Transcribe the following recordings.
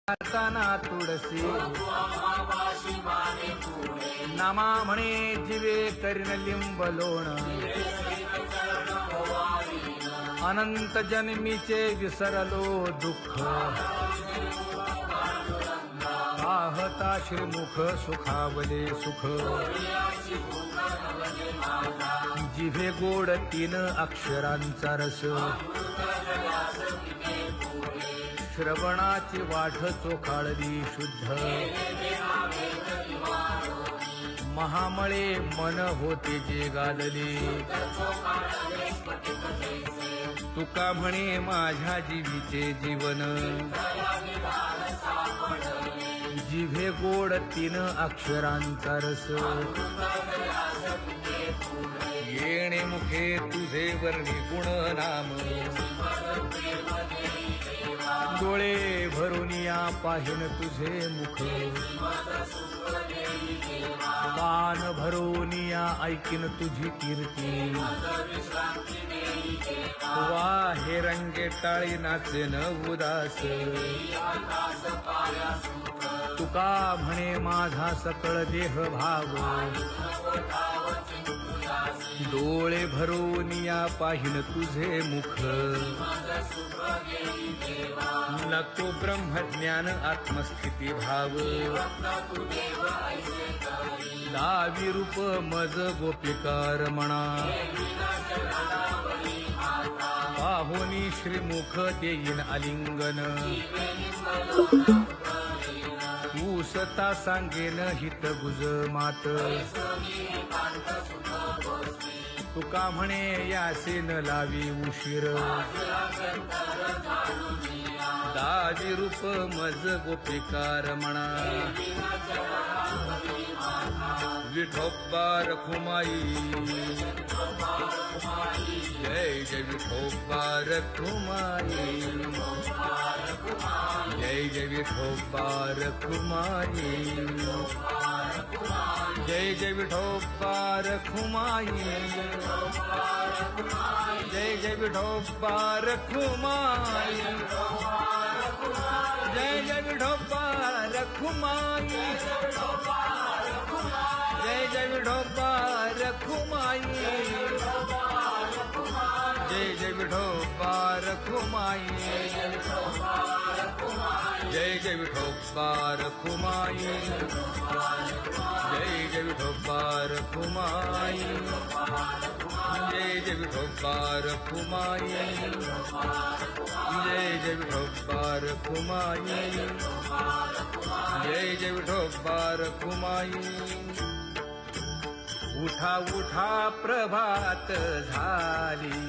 ताना तुळसी नामा म्हणे जीवे करीन लिंब लोण अनंत जन्मीचे विसरलो दुःख पाहता श्रीमुख सुखावले सुख जिभे गोड 3 अक्षरांचा रस श्रवणाची वाढ चोखाळली शुद्ध महामळे मन होते जे गादले तुका म्हणे माझ्या जीवीचे जीवन जिभे गोड 3 अक्षरांचा रस येणे मुखे तुझे वर्णी गुण नाम डोळे भरून या पाहिन तुझे मुख कान भरून या ऐकिन तुझी कीर्ती वा हे रंगे टाळी नाचेन उदास तुका म्हणे माझा सकळ देह भाव डोळे भरून या पाहिन तुझे मुख नको ब्रह्मज्ञान आत्मस्थिती भाव दावी रूप मज गोपिकार म्हणा पाहुनी श्रीमुख देईन आलिंगन ऊसता सांगेन हित गुज मात तुका म्हणे यासे न लावी उशीर दावी रूप मज गोपिकार म्हणा विठोबा रखुमाई जय जय विठोबा रखुमाई जय जय विठोबा रखुमाई जय जय विठोबा रखुमाई जय जय विठोबा रखुमाई जय जय विठोबा रखुमाई जय जय विठोबा रखुमाई जय जय विठोबा रखुमाई जय जय विठोबा रखुमाई जय जय विठोबा रखुमाई जय जय विठोबा रखुमाई जय जय विठोबा रखुमाई जय जय विठोबा रखुमाई उठा उठा प्रभात झाली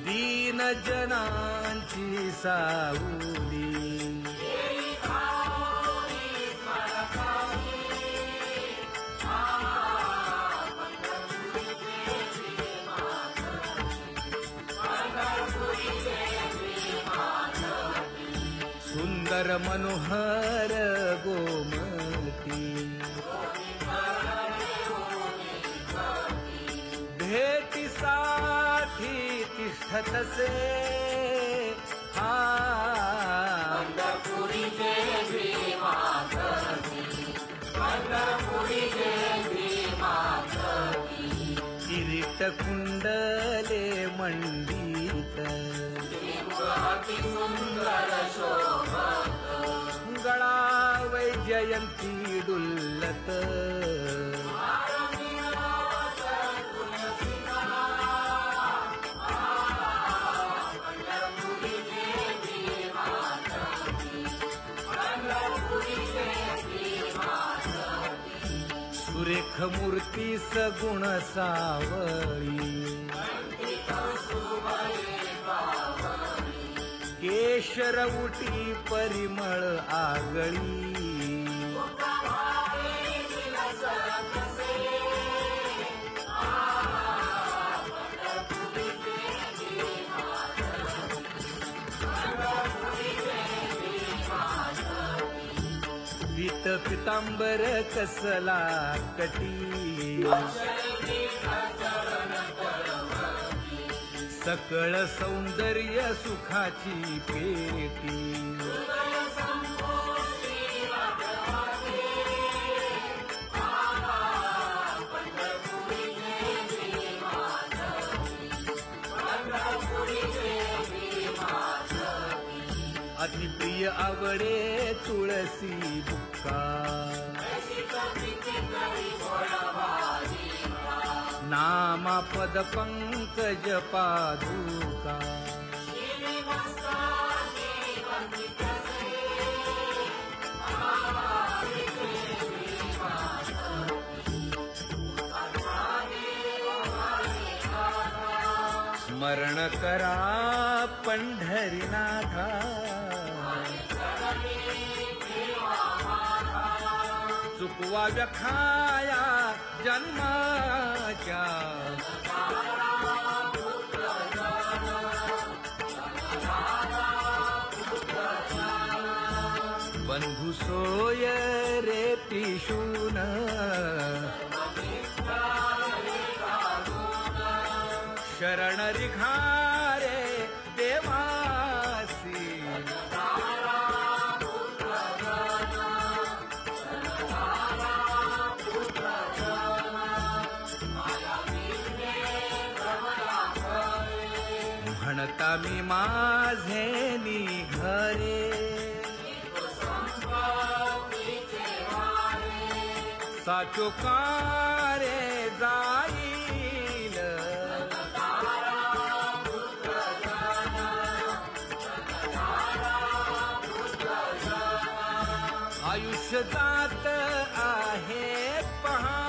दीन जनांची सावली सुंदर मनोहर गोमती भेटीसाठी तिष्ठतसे किरीट कुंडले मंडित गळा वैजयंती डुल्लत सुरेख मूर्ती सगुण सावळी केशर उटी परिमळ आगळी पीत पितांबर कसला कटी सकळ सौंदर्य सुखाची पेटी अतिप्रिय आवडे तुळसी बुक्का नामा पद पंकज पादुका स्मरण करा पंढरीनाथा चुकवा व्यखाया जन्माच्या बंधु सोय रे पिशून शरण रिघारे देवासी म्हणता मी माझे निघरे साचो कारे जाईल आयुष्य जात आहे पहा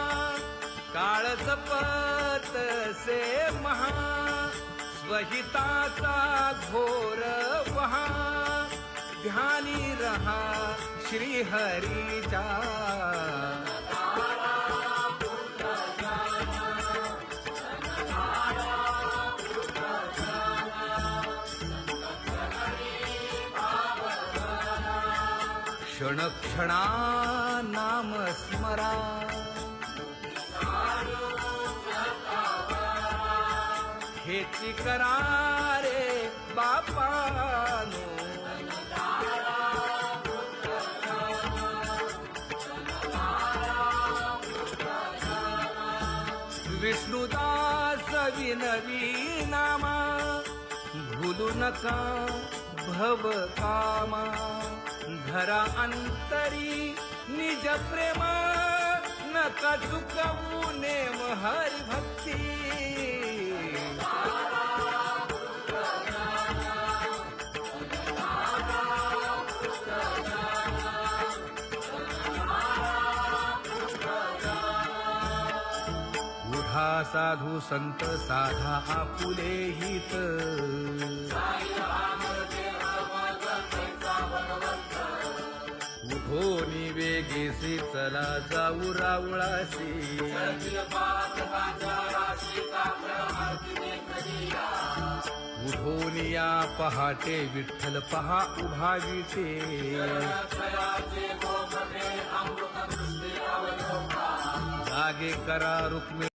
काळ जपत से महा स्वहिताचा घोर वहा ध्यानी रहा श्री हरीचा क्षण क्षणा नाम स्मरा हेची करारे बापानो विष्णुदास विनवी नामा भूलू नका भव कामा धरा अंतरी निज प्रेमा नका चुकवू नेम हरि भक्ती उठा साधू संत साधा आपुले हित उठोनी वेगेसी चला जाऊ रावळासी उठोनी या पहाटे विठ्ठल पहा उभा विटे जागे करा रुक्मिणी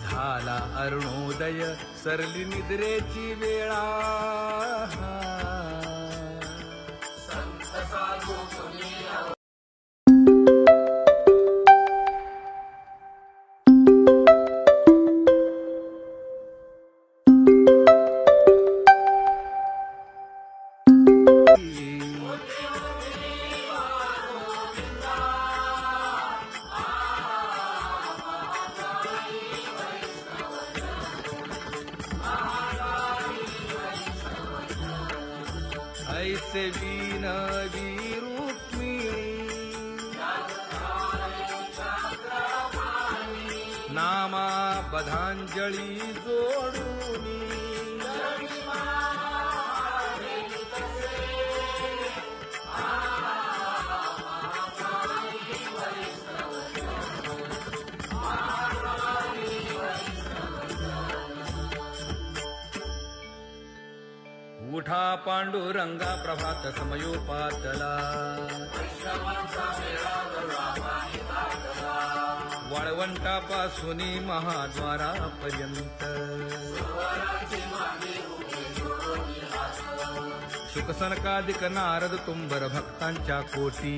झाला अरुणोदय सरली निद्रेची वेळा तसे विनवी रुक्मिणी नामा बधांजळी जोडूनी उठा पांडुरंगा प्रभात समयोपातला वाळवंटापासून महाद्वारापर्यंत शुकसनकादिक नारद तुंबर भक्तांच्या कोटी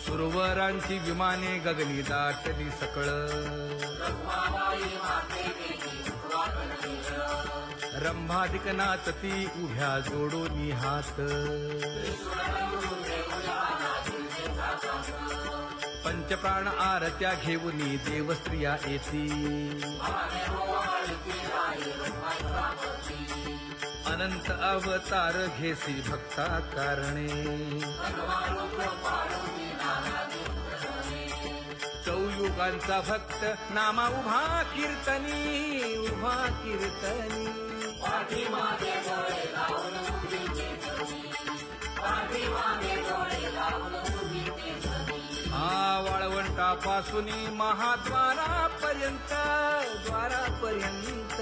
सुरवरांची विमाने गगनी दाटली सकळ रंभादिक नाचती उभ्या जोडोनी हात पंचप्राण आरत्या घेऊनी देवस्त्रिया येती अनंत अवतार घेसी भक्ता कारणे चौयुगांचा भक्त नामा उभा कीर्तनी उभा कीर्तनी वाळवंटापासून महाद्वारापर्यंत द्वारापर्यंत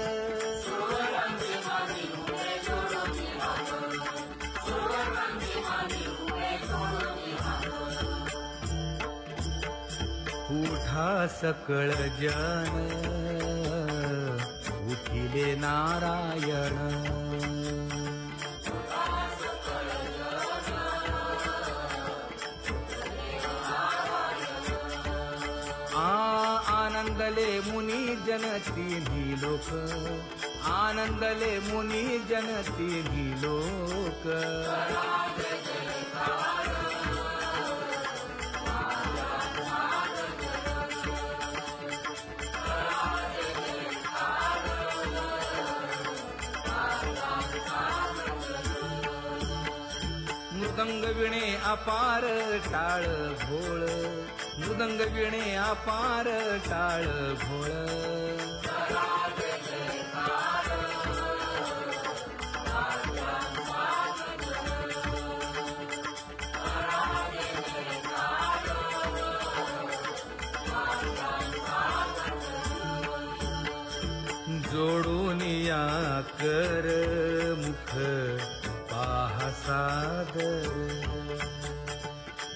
उठा सकळ जन उठिले नारायण आनंदले मुनी जन तिन्ही लोक आनंदले मुनी जन तिन्ही लोक मृदंग विणे अपार टाळ भोळ मृदंग विणे अपार टाळ भोळ जोडून या कर मुख पाहा सादर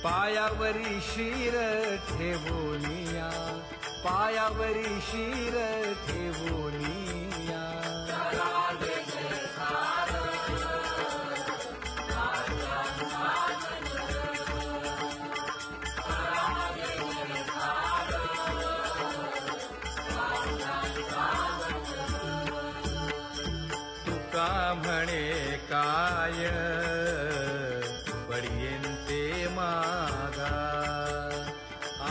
पायावरी शिर ठेवोनिया पायावरी शिर ठेवोनिया तुका म्हणे काय बडियेंते मागा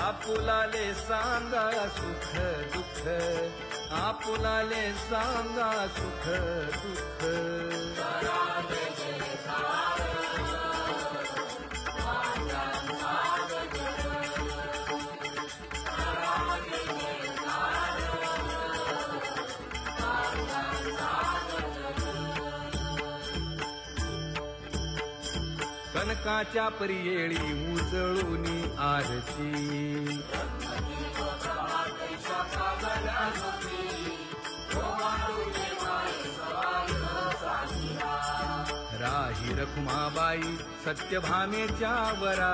आपुलाले सांगा सुख दुःख आपुलाले सांगा सुख दुःख कनकाच्या परियेळी उजळूनी आरती राही रखुमाबाई सत्यभामेच्या वरा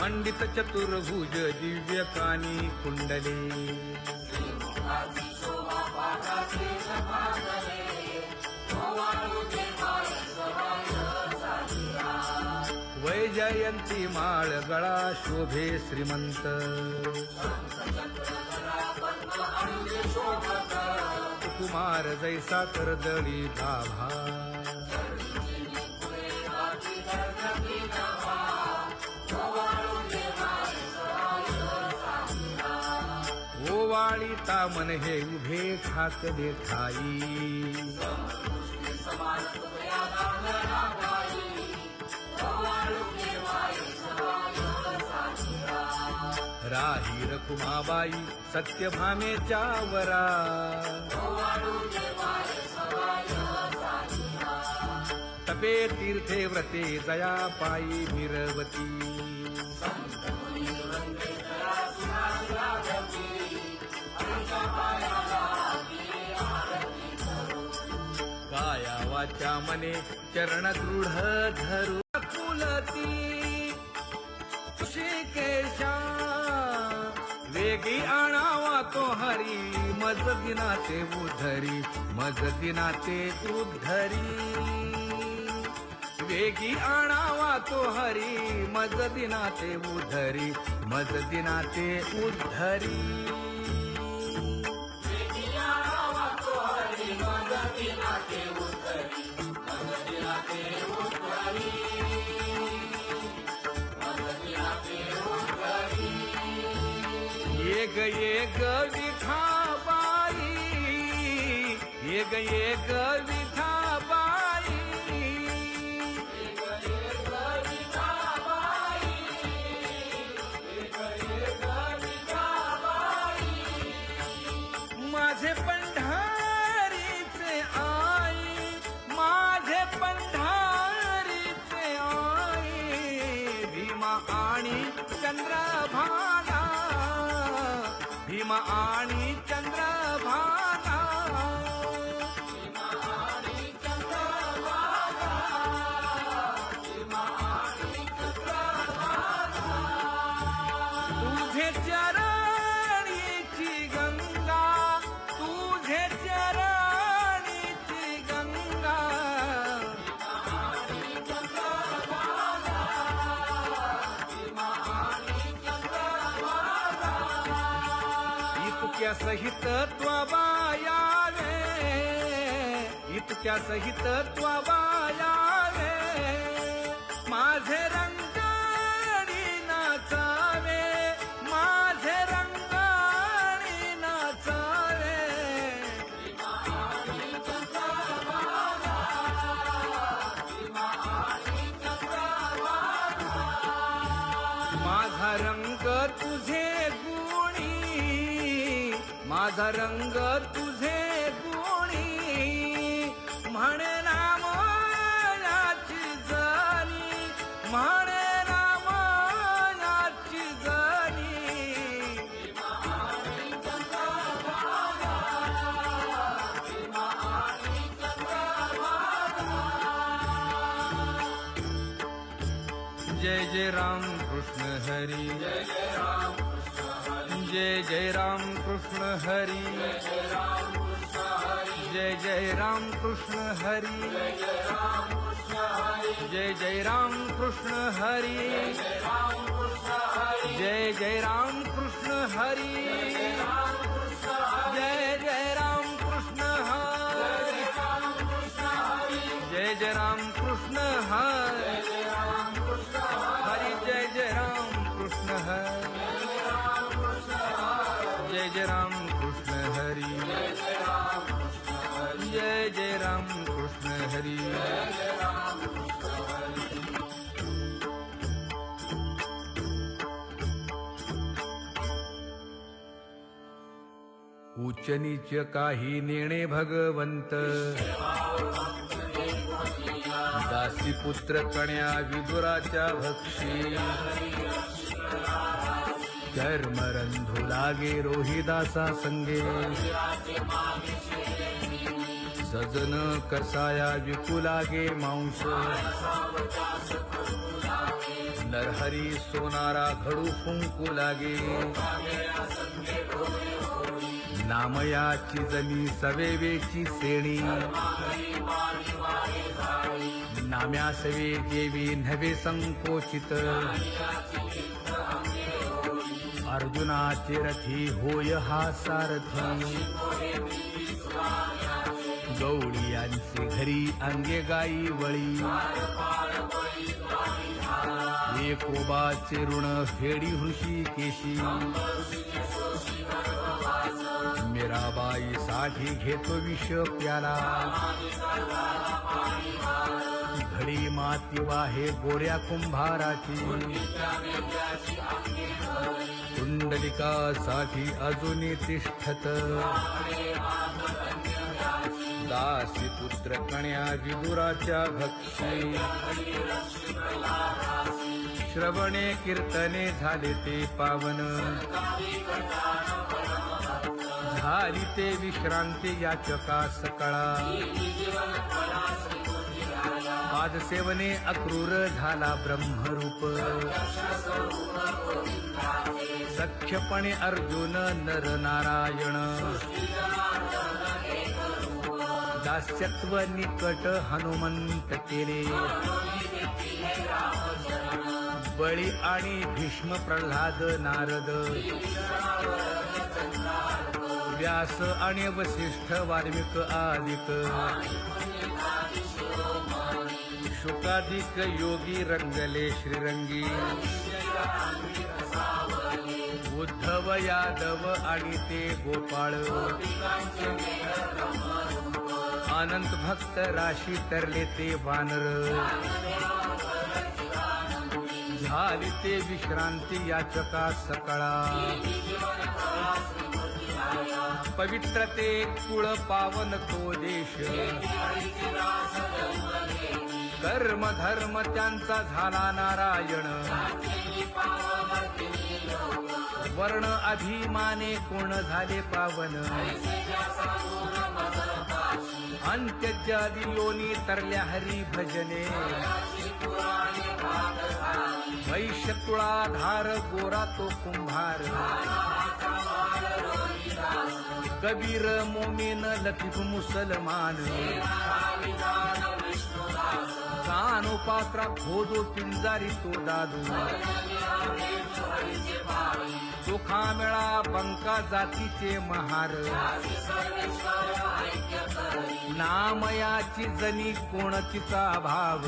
मंडित चतुर्भुज दिव्य कानी कुंडले वैजयंती माळ गळा शोभे श्रीमंत कुमार जैसा करदळी गाभा आता मन हे उभे ठाकले ठाई राही रखुमाबाई सत्यभामेच्या वरा तपे तीर्थे व्रते जया पायी मिरवती काया वाचा मने चरण दृढ धरू फुलती ऋषिकेशा वेगी आणावा तो हरी मज दिनाचे उद्धरी मज दिनाचे उद्धरी वेगी आणावा तो हरी मज दिनाचे उद्धरी मज दिनाचे उद्धरी एक विठाबाई एक विठाबाई माझे पंढरीचे आई माझे पंढरीचे आई भीमा आणि चंद्रभागा भीमा आणि चंद्रभागा तुझे चरणीची गंगा तुझे चरणीची गंगा इतक्या सहित त्वबायावे इतक्या सहित त्वबायावे माझे रंगाणी नाचावे माझे रंगाणी नाचावे माझा रंग तुझे माझा रंग तुझे गुणी म्हणे नाम याची जनी म्हणे नाम याची जनी जय जय राम कृष्ण हरी जय जय राम जय जय राम कृष्ण हरी जय जय राम कृष्ण हरी जय जय राम कृष्ण हरी जय जय राम कृष्ण हरी जय जय राम कृष्ण हरी जय जय राम कृष्ण हरी जय जय राम कृष्ण हरी जय जय राम कृष्ण हरी जय जय राम कृष्ण हरी उच्च नीच काही नेणे भगवंत दासी पुत्र कण्या विदुराच्या भक्षी कर्मरंधू लागे रोहिदासा संगे सजन कसाया विपुलागे मांस नरहरी सोनारा घडू फुंकू लागे नामयाची जमी सवेवेची सेणी नाम्यासवे देवी नव्हे संकोचित अर्जुनाचे रथी होय हा सारथी गवळियांचे घरी अंगे गाई वळी एकोबाचे ऋण फेडी हृषी केशी मीराबाई साठी घेतो विष प्याला, घडी माती वाहे गोड्या कुंभाराची, कुंडलिकासाठी अजूनही तिष्ठत, दासी पुत्र कण्या विदुराच्या भक्षी, श्रवणे कीर्तने झाले ते पावन, झाली ते विश्रांती याचका सकळा, पादसेवने अक्रूर झाला ब्रह्मरूप, सख्यपणे अर्जुन नर नारायण, दास्यत्व निकट हनुमंत केले, बळी आणि भीष्म प्रल्हाद नारद, व्यास आणि वसिष्ठ वाल्मिक आदिक, शुकादिक योगी रंगले श्रीरंगी, उद्धव यादव आणि ते गोपाळ, अनंत भक्त राशी तरले ते वानर, झाली ते विश्रांती याचका सकळा, पवित्र ते कुळ पावन तो देश, कर्म धर्म त्यांचा झाला नारायण, वर्ण अभिमाने कोण झाले पावन, अंत्यजादी योनी तरल्या हरी भजने, वैश्य कुळाधार गोरा तो कुंभार, कबीर मोमीन लतीफ मुसलमान, कानोपात्रा खोदो पिंजारी तो दादू, सुखामेळा बंका जातीचे महार, नामयाची जनी कोण तिचा भाव,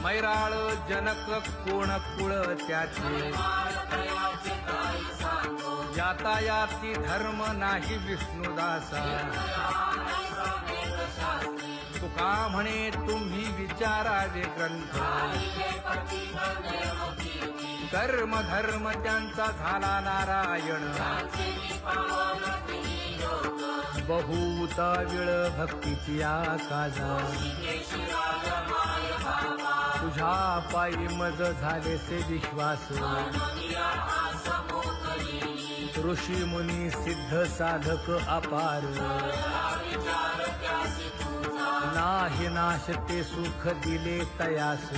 मैराळ जनक कोण कुळ त्याचे, यातायाती धर्म नाही विष्णुदासा, तुका म्हणे तुम्ही विचारावे ग्रंथ, कर्म धर्म त्यांचा झाला नारायण, बहुता वेळ भक्तीची आकाजा, तुझ्या पायी मज झाले से विश्वास, ऋषी मुनी सिद्ध साधक अपार, नाही नाश ते सुख दिले तयास,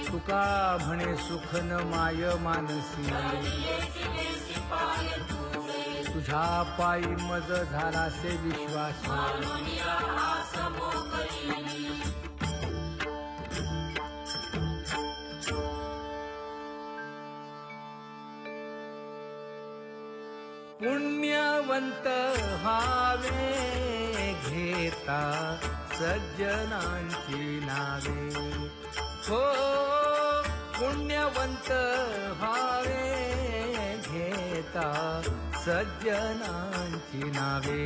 तुका म्हणे सुख न माय मानसी, तुझ्या पायी मज झाला से विश्वास, पुण्यवंत व्हावे घेता सज्जनांची नावे, हो पुण्यवंत व्हावे घेता सज्जनांची नावे,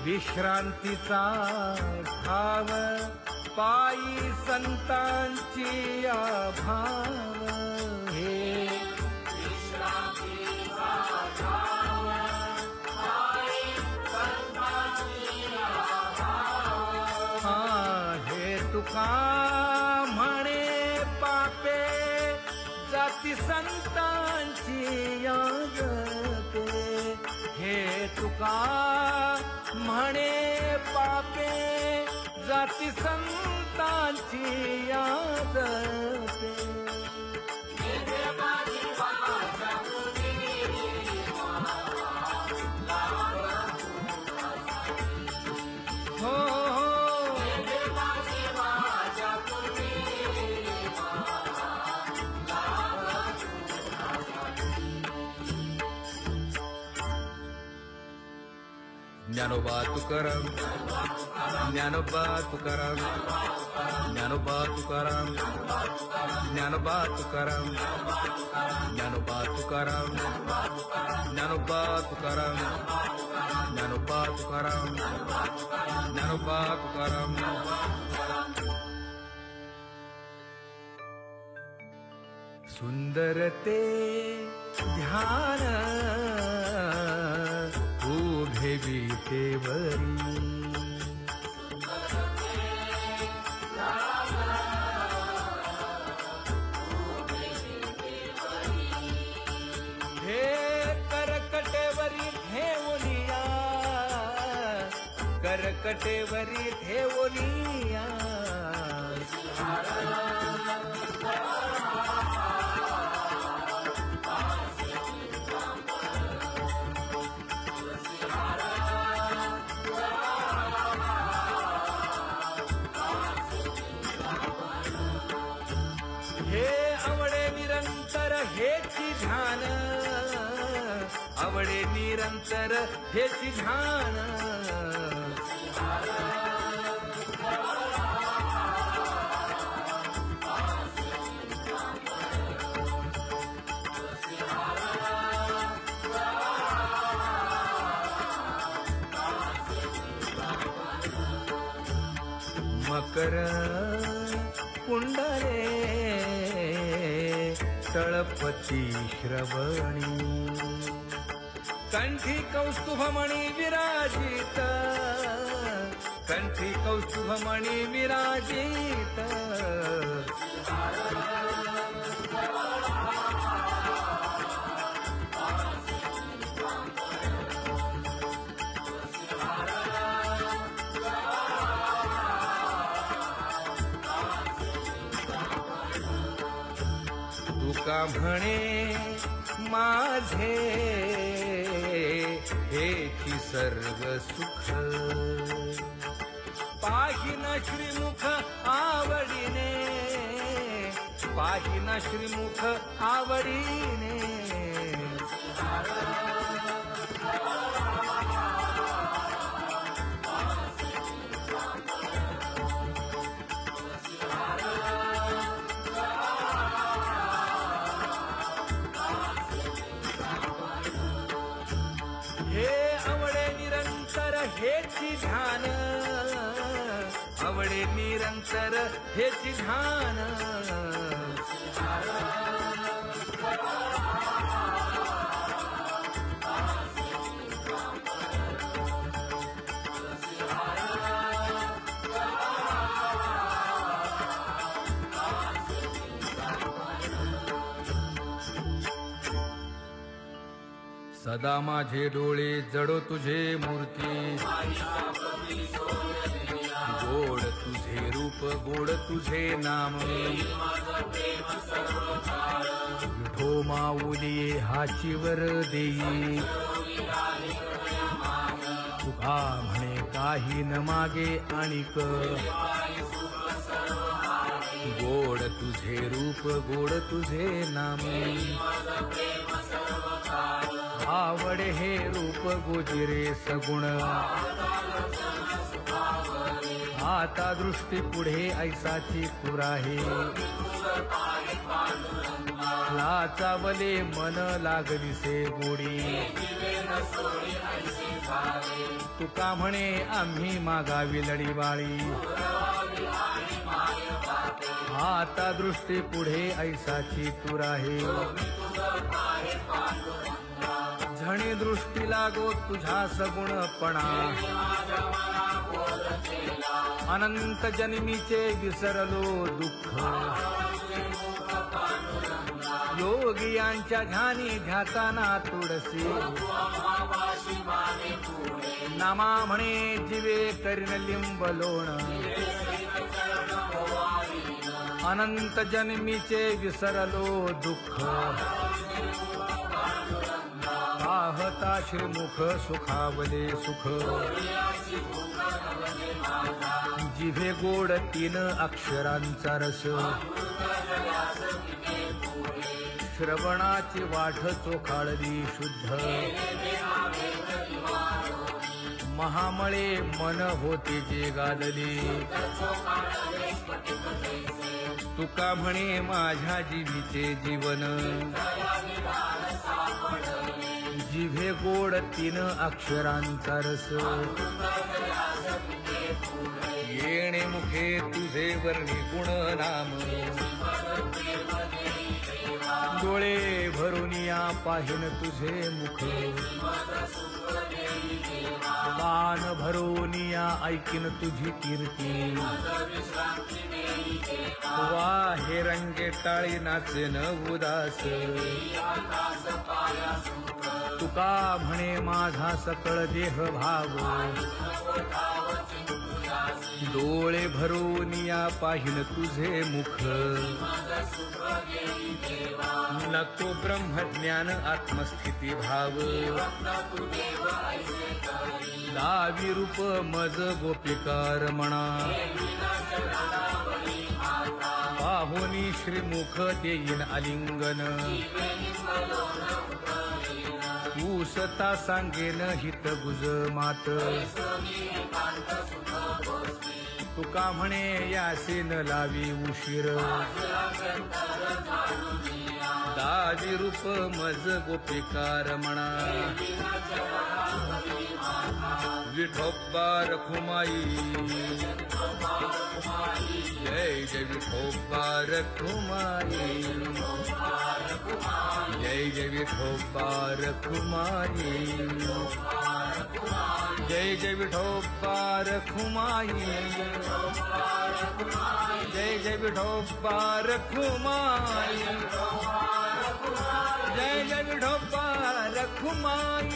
विश्रांतीचा ठाव पायी संतांची भाव, हे विश्रांतीचा ठाव पायी संतांची भाव, हे तुका म्हणे पापे जाती संतांची यागते, हे तुका म्हणे पापे जाती संतांची यादते, हो ज्ञानोबा तुकाराम, ज्ञानोबा तुकाराम, ज्ञानोबा तुकाराम, ज्ञानोबा तुकाराम, ज्ञानोबा तुकाराम, ज्ञानोबा तुकाराम, ज्ञानोबा तुकाराम, ज्ञानोबा तुकाराम. सुंदर ते ध्यान उभे विटेवरी, हे करकटेवरी ठेवलिया, करकटेवरी ठेवलिया. हे आवडे निरंतर हेची ध्यान, आवडे निरंतर हेची ध्यान. मकर कुंडले तळपती श्रवणी, कंठी कौस्तुभमणी विराजित, कंठी कौस्तुभमणी विराजित. तुका म्हणे माझे हेची सर्व सुख, पाहिन श्रीमुख आवडीने, पाहिन श्रीमुख आवडीने. हे आवडे निरंतर हेची ध्यान, आवडे निरंतर हेची ध्यान. सदा माझे डोळे जडो तुझे मूर्ती, गोड तुझे रूप गोड तुझे नाम. विठो माऊली हाचीवर देई, तुका म्हणे काही न मागे आणिक. गोड तुझे रूप गोड तुझे नाम. आवडे हे रूप गोजिरे सगुण, आता दृष्टी पुढे ऐसाची पुराहे. लाचावले मन लागलीसे गोडी, तुका म्हणे आम्ही मागावी लढीवाळी. आता दृष्टी पुढे ऐसाची तुराहे. झणी दृष्टी लागो तुझा सगुणपणा, अनंत जन्मीचे विसरलो दुःख. योगियांच्या ध्यानी ध्याताना तुळसी, नामा म्हणे जीवे करीन लिंबलोण. अनंत जन्मीचे विसरलो दुःख, पाहता श्रीमुख सुखावले सुख. जिभे गोड 3 अक्षरांचा रस, श्रवणाची वाट चोखाळली शुद्ध. महामळे मन होते जे गादले तुका म्हणे माझ्या जीवीचे जीवन जिभे गोड 3 अक्षरांचा रस येणे मुखे तुझे वर्णी गुण नाम डोळे भरून या पाहिन तुझे मुख कान भरून या ऐकीन तुझी कीर्ती वाहे रंगे टाळी नाचेन उदास तुका म्हणे माझा सकळ देह भाव डोळे भरून या पाहिन तुझे मुख नको ब्रह्मज्ञान आत्मस्थिती भाव लावी रूप मज गोपिकार म्हणा पाहुनी श्रीमुख देईन आलिंगन ऊसता सांगेन हित गुज मात तुका म्हणे यासे न लावी उशीर दावी रूप मज गोपिकार म्हणा विठोबा रखुमाई जय जय विठोबा रखुमाई जय जय विठोबा रखुमाई जय जय विठोबा रखुमाई जय जय विठोबा रखुमाई जय जय विठोबा रखुमाई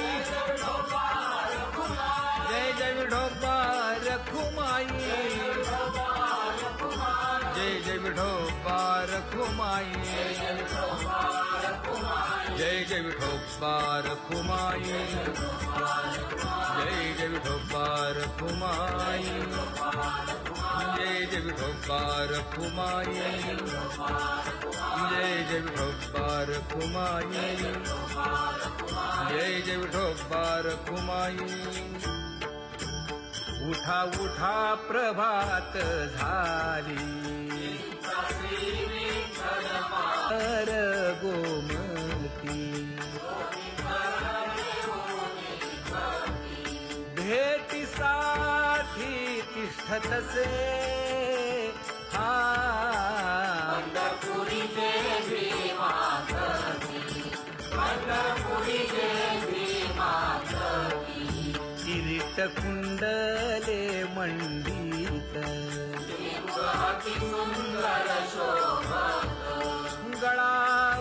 जय जय विठोबा रखुमाई जय जय विठोबा रखुमाई जय जय विठोबा रखुमाई जय जय विठोबा रखुमाई जय जय विठोबा रखुमाई जय जय विठोबा रखुमाई जय जय विठोबा रखुमाई उठा उठा प्रभात झाली तर गोमती भेटीसाठी तिष्ठतसे हा पंढरपुरी देवी मातकी पंढरपुरी देवी मातकी किरीट कुंडले मंडित अति सुंदर शोभत गळा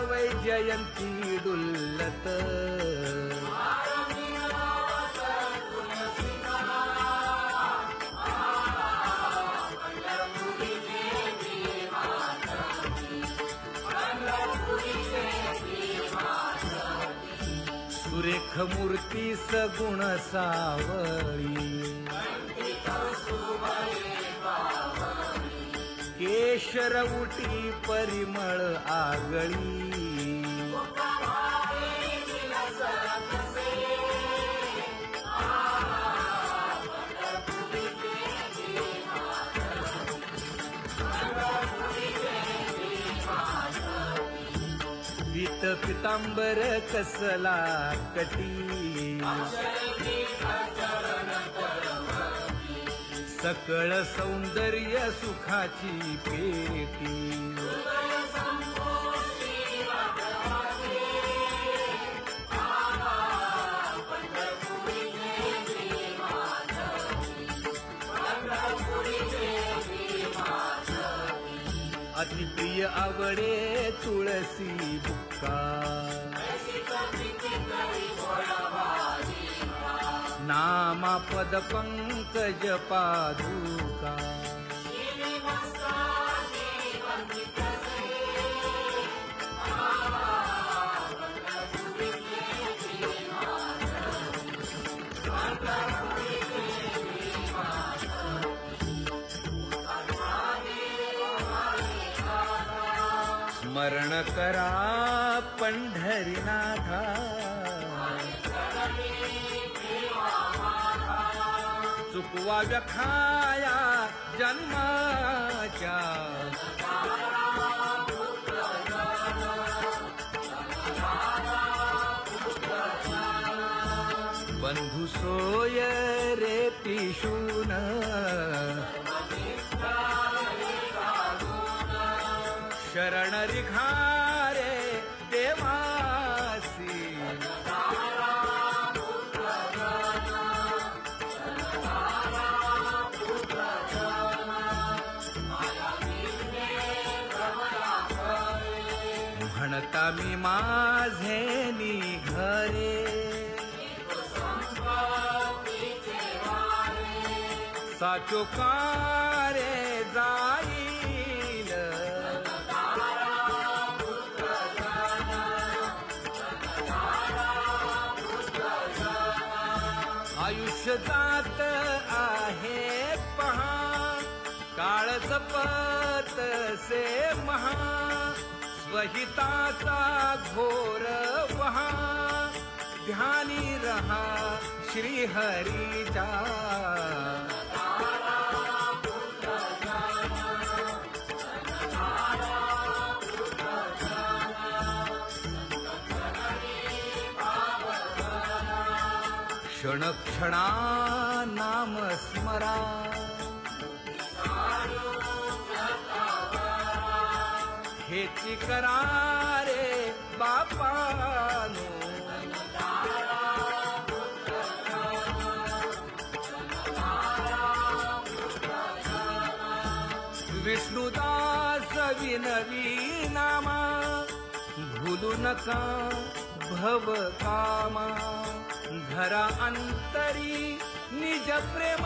वैजयंती डुल्लत सुरेख मूर्ती सगुण सावळी केशर उटी परिमळ आगळी पीत पितांबर कसला कटी सकळ सौंदर्य सुखाची पेटी अतिप्रिय आवडे तुळसी बुक्का नामा पद पंकज पादुका स्मरण करा पंढरीनाथा चुकवा व्यथाया जन्माच्या बंधू सोय रे पिशून शरण रिघारे देवासी म्हणता मी माझे निघरे साचो कारे जाईल आयुष्य जात आहे पहा काळ जपत से महा स्वहिताचा घोर वहा ध्यानी रहा श्री हरीचा क्षण क्षणा नाम स्मरा हेची करारे बापानो विष्णुदास विनवी नामा भूलू नका भव कामा धरा अंतरी निज प्रेम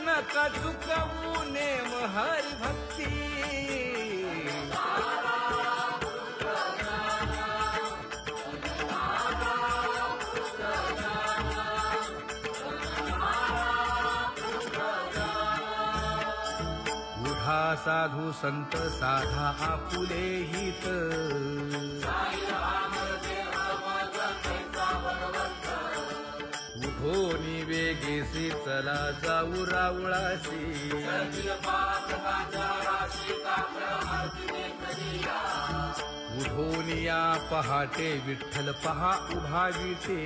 नका चुकवू नेम हरि भक्ती उठा साधू संत साधा आपुले हित उठोनी वेगेसी चला जाऊ रावळासी उठोनी या पहाटे विठ्ठल पहा उभा विटे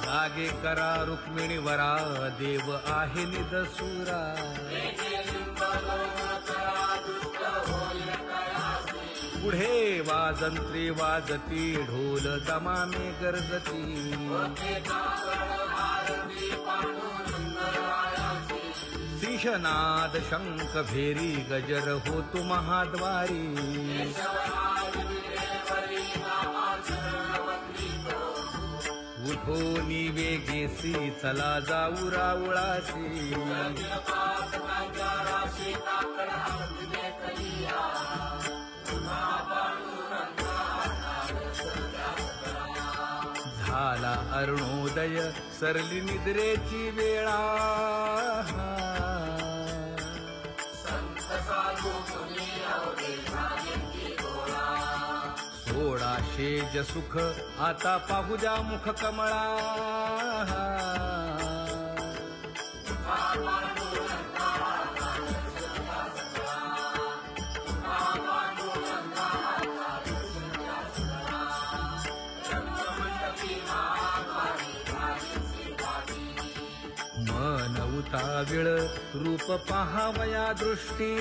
जागे करा रुक्मिणी वरा देव आहे निदसुरा पुढे वाजंत्री वाजती ढोल दमामे गरजती सिंहनाद शंख भेरी गजर होतो महाद्वारी उठोनी वेगेसी चला जाऊ रावळासी झाला अरुणोदय सरली निद्रेची वेळा सोडा शेज सुख आता पाहू द्या मुख कमळा मन उताविळ रूप पहावया दृष्टी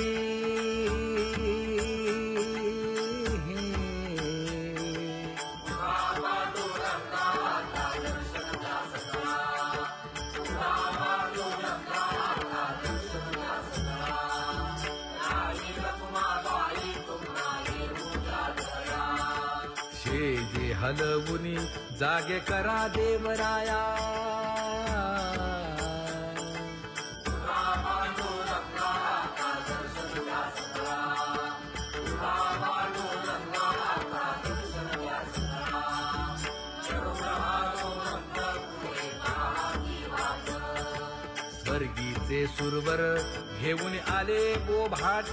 शेजे हलवुनी जागे करा देवराया स्वर्गीचे सुरवर घेऊन आले बोभाट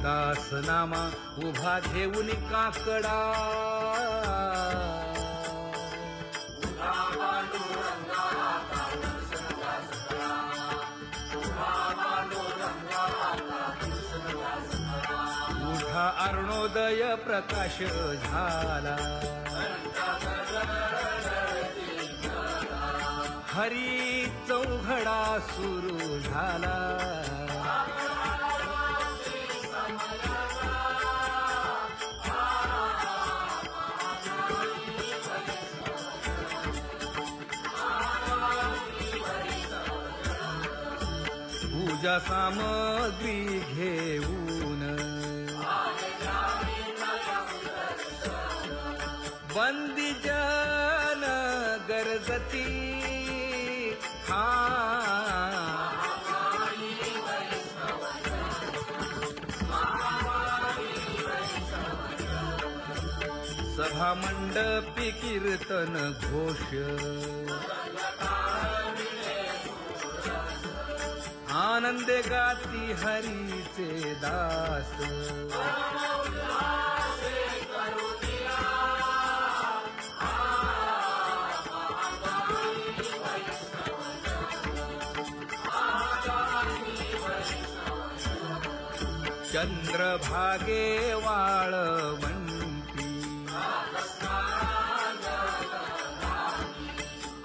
दासनामा उभा घेऊन काकडा उठा अरुणोदय प्रकाश झाला हरी चौघडा सुरू झाला पूजा सामग्री घेऊन बंदी जन गरजती हा सभा मंडपी कीर्तन घोष आनंदे गाती हरीचे दास चंद्रभागे वाळवंटी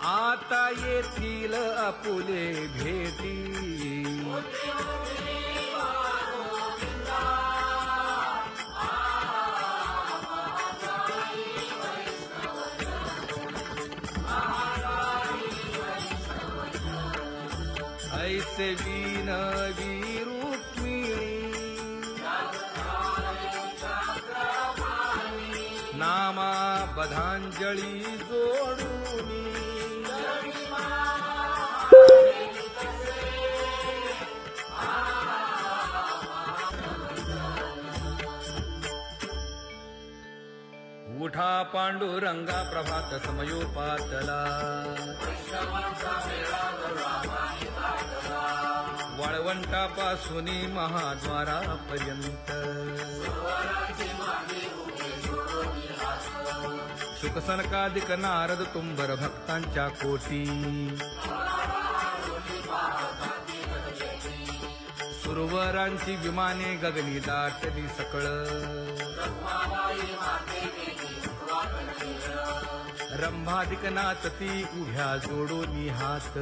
आता येथील आपुले भेटी ऐसे विनवी रुक्मिणी नामा बधांजळी जोडूनी उठा पांडुरंगा प्रभात समयोपातला वाळवंटापासून महाद्वारापर्यंत शुकसनकादिक नारद तुंबर भक्तांच्या कोटी सुरवरांची विमाने गगनी दाटली सकळ रंभादिक नाचती उभ्या जोडून हात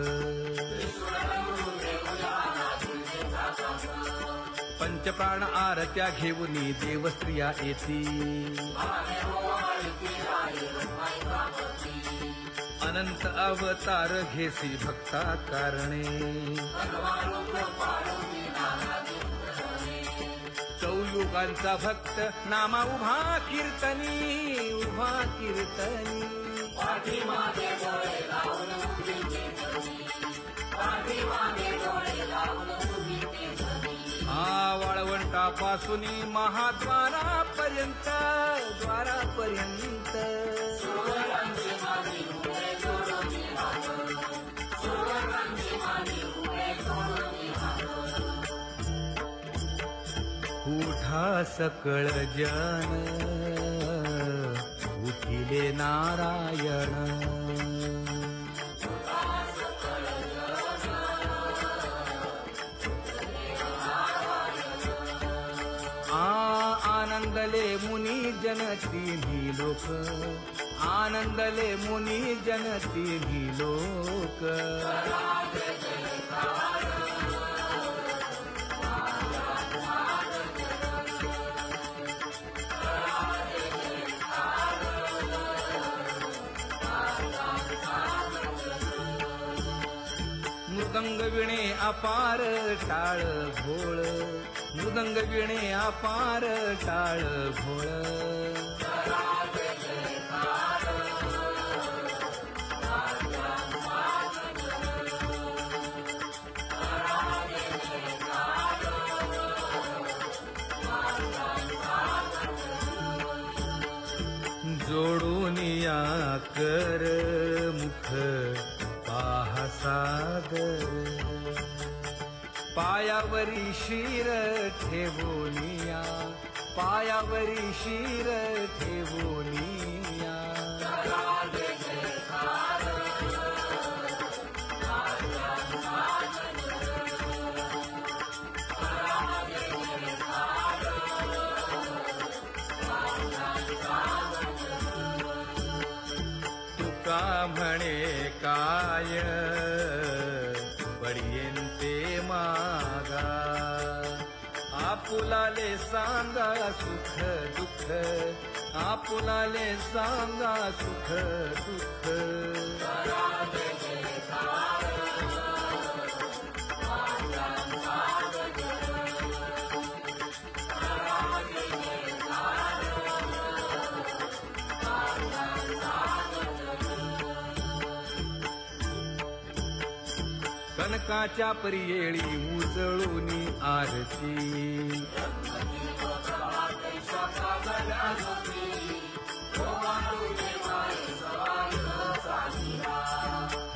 पंचप्राण आरत्या घेऊन देवस्त्रिया येती अनंत अवतार घेसी भक्ता कारणे चौयुगांचा भक्त नामा उभा कीर्तनी वाळवंटापासून महाद्वारापर्यंत उठा सकळ जन उठिले नारायण आनंदले मुनी जन तिन्ही लोक आनंदले मुनी जन तिन्ही लोक मृदंग विणे अपार टाळ घोळ मृदंग विणे अपार टाळ घोळ जोडून या कर मुख पाहा सागर पायावरी शिर ठेवूनिया पायावरी शिर ठेवूनिया तुका म्हणे काय पडियेन ते मागा आपुलाले सांगा सुख दुःख आपुलाले सांगा सुख दुःख कनकाच्या परियेळी उजळूनी आरती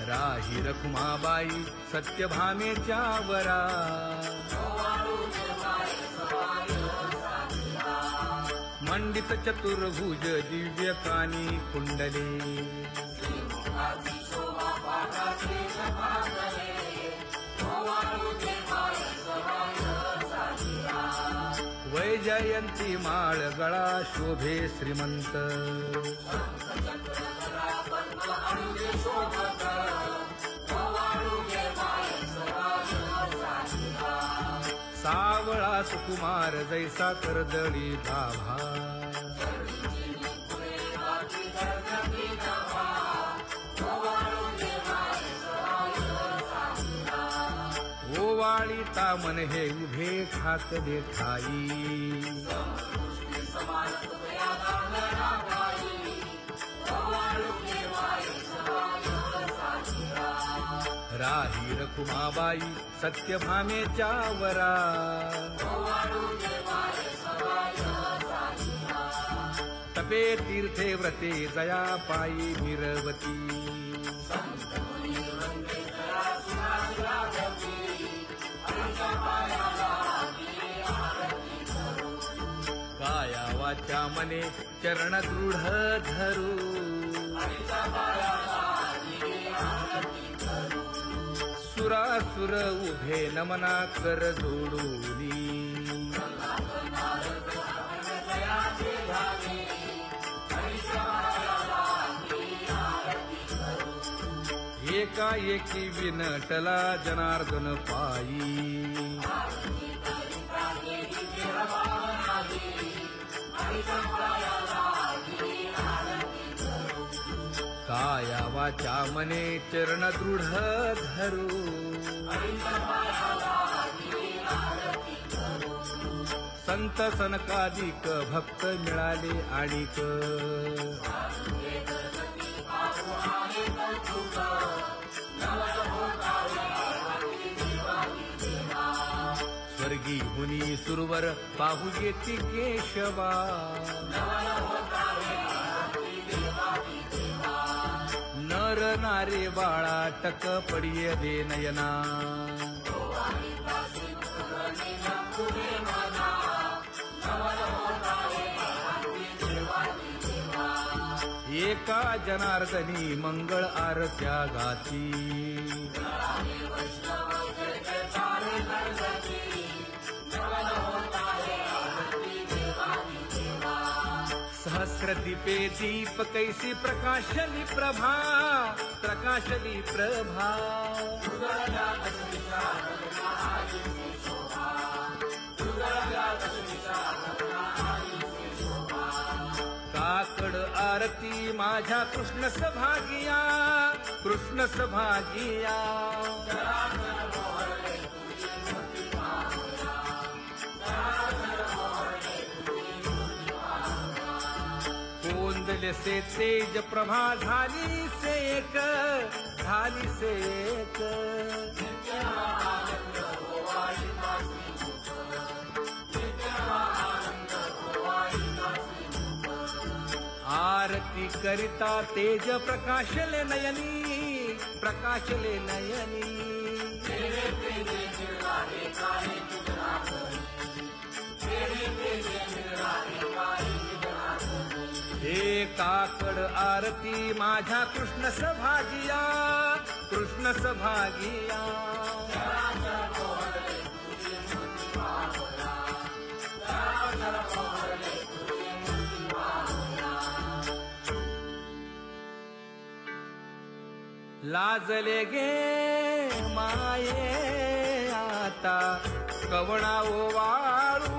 राही रखुमाबाई सत्यभामेच्या वरा मंडित चतुर्भुज दिव्य कानी कुंडले वैजयंती माळ गळा शोभे श्रीमंत सावळा सुकुमार जैसा कर्दळी गाभा ओवाळी तामन हे उभे ठाकले ठाई राही रखुमाबाई सत्यभामेच्या वरा तपे तीर्थे व्रते जया पायी मिरवती काया वाचा मने चरण दृढ धरू सुरासुर उभे नमना कर जोडूनी एकाएकी विनटला जनार्दन पायी काया वाचा मने चरण दृढ धरू संत सनकादिक भक्त मिळाले आणिक स्वर्गी हुनी सुरवर पाहू येती केशवा नर नारे बाळा टक पडिये दे नयना एका जनार्दनी मंगळ आरत्या गाती सहस्र दीपे दीप कैसी प्रकाशली प्रभा प्रकाशली प्रभा काकड आरती माझ्या कृष्ण सभागिया कृष्ण सभागिया कोंदले से तेज प्रभा झाली से एक झाली से एक आरती करिता तेज प्रकाशले नयनी प्रकाशले नयनी एकाकड आरती माझ्या कृष्ण सभागिया, कृष्ण सभागिया. लाजले गे माये आता कवणा ओवाळू,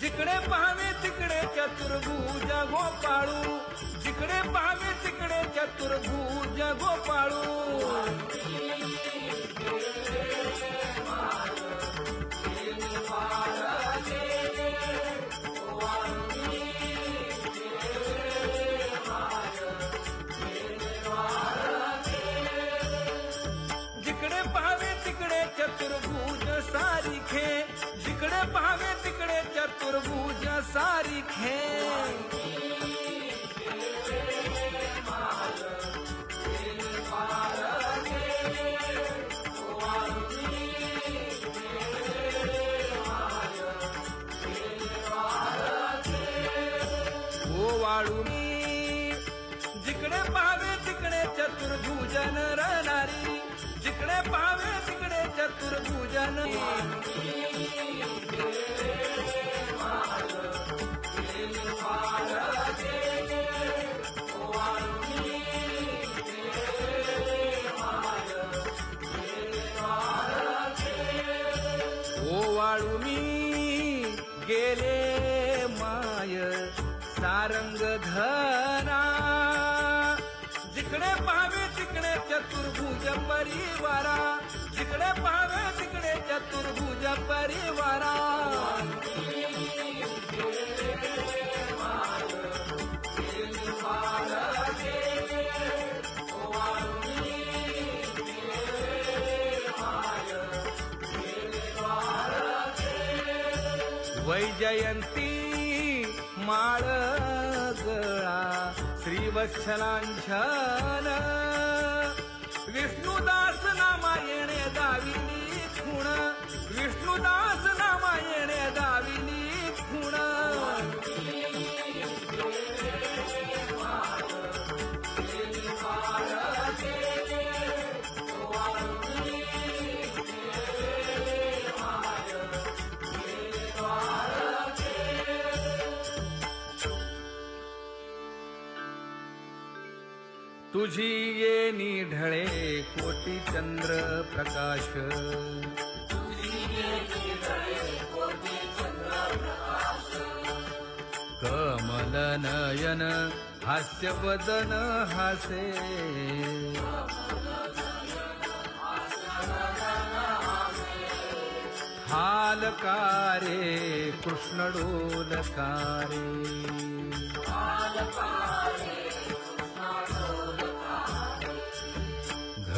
जिकडे पाहावे तिकडे चतुर्भुज गोपाळू, जिकडे पाहावे तिकडे चतुर्भुज गोपाळू. जिकडे पाहावे तिकडे चतुर्भुज सारिखे, जिकडे पाहावे तिकडे चतुर्भुज सारिखे. ओवाळू मी जिकडे पाहावे तिकडे चतुर्भुज नर नारी, जिकडे पाहावे तिकडे चतुर्भुज ओवाळू मी गेले माय सारंग धना, जिकडे पाहावे तिकडे चतुर्भुज परिवारा, जिकडे पाहावे तिकडे चतुर्भुज परिवारा. वैजयंती माळ गळा श्रीवत्सलांछन, विष्णुदास नामायणे दाविनी खूण, विष्णुदास नामायणे दाविनी खूण. तुझी येणी ढळे कोटी चंद्र प्रकाश, कमल नयन हास्य वदन हासे, हालकारे कृष्ण डोलकारे.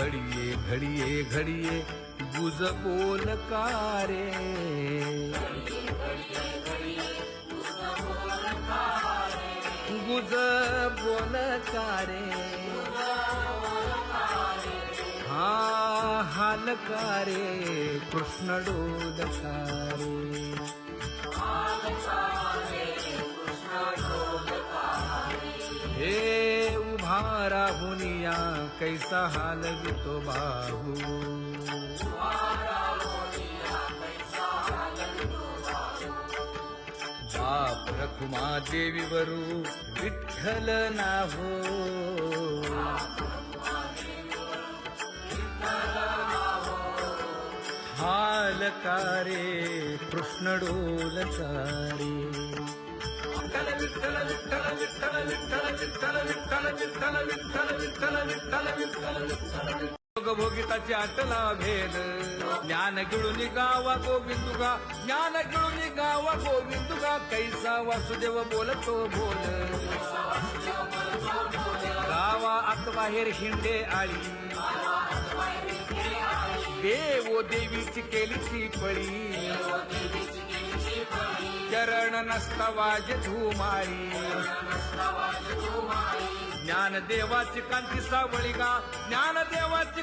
घडिये घडिये घडिये गुज बोलकारे, गुज बोलकारे. हा हालकारे कृष्ण डोलकारे. हे उभा राहुनिया कैसा हालवितो बाहू, बाप रखुमा देवी वरू विठ्ठल नाहो, हालकारे कृष्ण डोलकारे. विठ्ठल विठ्ठल विठ्ठल विठ्ठल विठ्ठल विठ्ठल विठ्ठल विठ्ठल विठ्ठल विठ्ठल विठ्ठल विठ्ठल. भोगिताची आटला भेद, ज्ञान गिळून गावा गोविंदुगा, ज्ञान गिळून गावा गोविंदुगा. कैसा वासुदेव बोलतो बोल, गावा आत बाहेर हिंडे आळी, देवो देवीची केलीची पळी. चरण नसता वाज धुमाळी, ज्ञानदेवाची कांती सावळी गा, ज्ञानदेवाची